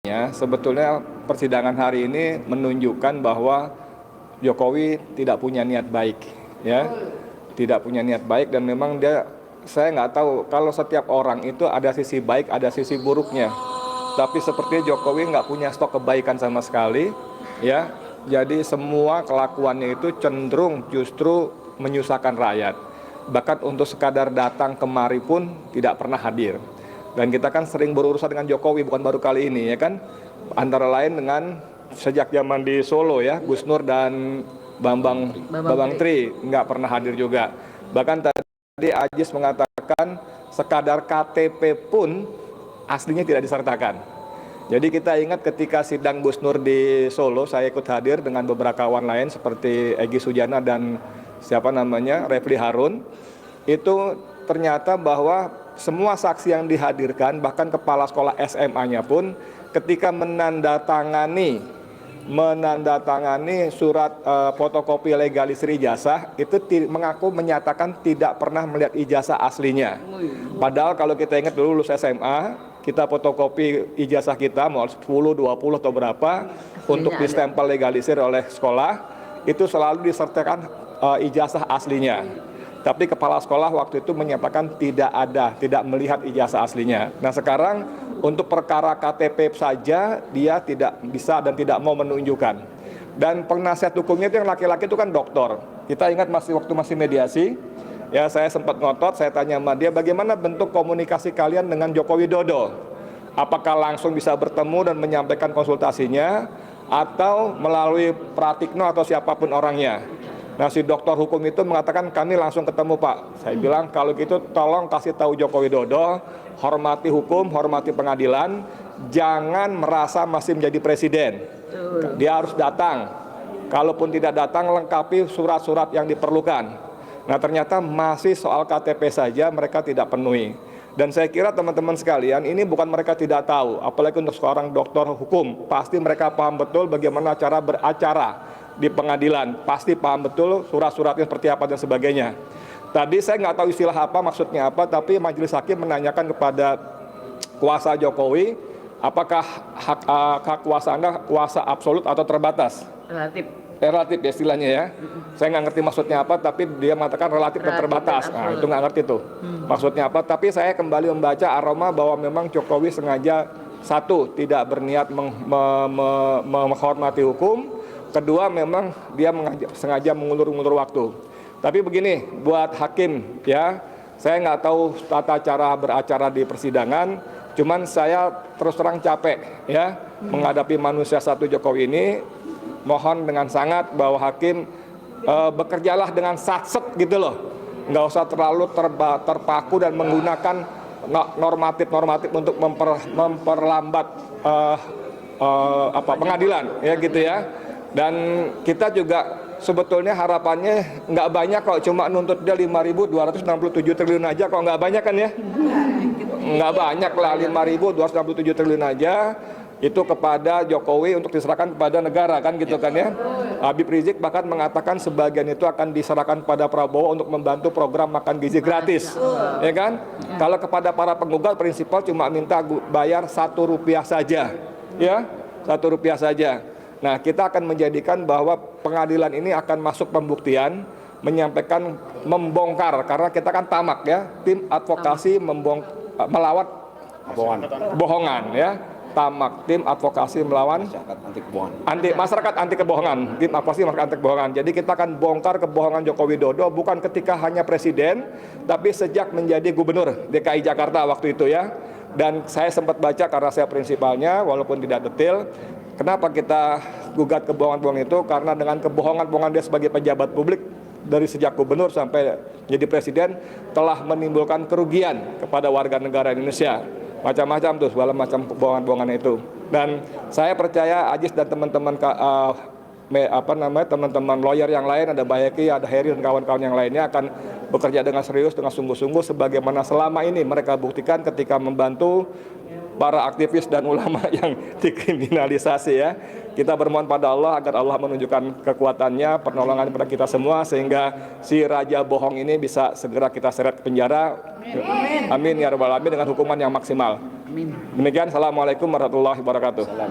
Ya, sebetulnya persidangan hari ini menunjukkan bahwa Jokowi tidak punya niat baik, ya, tidak punya niat baik dan memang saya nggak tahu kalau setiap orang itu ada sisi baik, ada sisi buruknya. Tapi sepertinya Jokowi nggak punya stok kebaikan sama sekali, ya. Jadi semua kelakuannya itu cenderung justru menyusahkan rakyat. Bahkan untuk sekadar datang kemari pun tidak pernah hadir. Dan kita kan sering berurusan dengan Jokowi, bukan baru kali ini, ya kan. Antara lain dengan sejak zaman di Solo, ya, Gus Nur dan Bambang Tri nggak pernah hadir juga. Bahkan tadi Ajis mengatakan sekadar KTP pun aslinya tidak disertakan. Jadi kita ingat ketika sidang Gus Nur di Solo, saya ikut hadir dengan beberapa kawan lain seperti Egy Sujana dan Refli Harun. Itu ternyata bahwa semua saksi yang dihadirkan, bahkan kepala sekolah SMA-nya pun ketika menandatangani surat fotokopi legalisir ijazah itu mengaku menyatakan tidak pernah melihat ijazah aslinya. Padahal kalau kita ingat dulu lulus SMA, kita fotokopi ijazah kita mau 10, 20 atau berapa untuk distempel legalisir oleh sekolah, itu selalu disertakan ijazah aslinya. Tapi kepala sekolah waktu itu menyatakan tidak melihat ijazah aslinya. Nah sekarang untuk perkara KTP saja dia tidak bisa dan tidak mau menunjukkan. Dan penasihat hukumnya itu yang laki-laki itu kan doktor. Kita ingat waktu masih mediasi, ya saya sempat ngotot, saya tanya sama dia bagaimana bentuk komunikasi kalian dengan Joko Widodo. Apakah langsung bisa bertemu dan menyampaikan konsultasinya atau melalui Pratikno atau siapapun orangnya. Nah si dokter hukum itu mengatakan kami langsung ketemu Pak. Saya bilang kalau gitu tolong kasih tahu Joko Widodo, hormati hukum, hormati pengadilan, jangan merasa masih menjadi presiden. Dia harus datang. Kalaupun tidak datang lengkapi surat-surat yang diperlukan. Nah ternyata masih soal KTP saja mereka tidak penuhi. Dan saya kira teman-teman sekalian ini bukan mereka tidak tahu, apalagi untuk seorang dokter hukum, pasti mereka paham betul bagaimana cara beracara di pengadilan, pasti paham betul surat-suratnya seperti apa dan sebagainya. Tadi saya nggak tahu istilah apa, maksudnya apa, tapi majelis hakim menanyakan kepada kuasa Jokowi, apakah hak kuasa Anda kuasa absolut atau terbatas? Relatif ya istilahnya ya. Saya nggak ngerti maksudnya apa, tapi dia mengatakan relatif dan terbatas. Nah itu nggak ngerti tuh maksudnya apa. Tapi saya kembali membaca aroma bahwa memang Jokowi sengaja satu tidak berniat menghormati hukum, kedua memang dia sengaja mengulur-ulur waktu. Tapi begini buat hakim ya, saya nggak tahu tata cara beracara di persidangan, cuman saya terus terang capek ya menghadapi manusia satu Jokowi ini. Mohon dengan sangat bahwa hakim bekerjalah dengan satset gitu loh, nggak usah terlalu terpaku dan menggunakan normatif untuk memperlambat pengadilan ya gitu ya. Dan kita juga sebetulnya harapannya nggak banyak kok, cuma nuntut dia 5.267 triliun aja kok, nggak banyak kan ya, nggak banyak lah 5.267 triliun aja itu kepada Jokowi untuk diserahkan kepada negara kan gitu kan ya. Habib Rizik bahkan mengatakan sebagian itu akan diserahkan pada Prabowo untuk membantu program makan gizi gratis ya kan. Kalau kepada para penggugat prinsipal cuma minta bayar Rp1 saja ya, Rp1 saja. Nah kita akan menjadikan bahwa pengadilan ini akan masuk pembuktian, menyampaikan membongkar, karena kita kan tamak ya, tim advokasi melawat bohongan ya. Tamak, tim advokasi melawan masyarakat anti kebohongan, tim advokasi masyarakat anti kebohongan. Jadi kita akan bongkar kebohongan Joko Widodo bukan ketika hanya presiden, tapi sejak menjadi gubernur DKI Jakarta waktu itu ya. Dan saya sempat baca karena saya prinsipalnya, walaupun tidak detail, kenapa kita gugat kebohongan-kebohongan itu, karena dengan kebohongan-kebohongan dia sebagai pejabat publik dari sejak gubernur sampai jadi presiden telah menimbulkan kerugian kepada warga negara Indonesia. Macam-macam tuh, segala macam bohongan-bohongan itu. Dan saya percaya Ajis dan teman-teman teman-teman lawyer yang lain, ada Bayeki, ada Heri dan kawan-kawan yang lainnya akan bekerja dengan serius, dengan sungguh-sungguh sebagaimana selama ini mereka buktikan ketika membantu para aktivis dan ulama yang dikriminalisasi ya. Kita bermohon pada Allah agar Allah menunjukkan kekuatannya, pertolongan kepada kita semua sehingga si raja bohong ini bisa segera kita seret ke penjara. Amin ya rabbal alamin dengan hukuman yang maksimal. Amin. Demikian, assalamualaikum warahmatullahi wabarakatuh.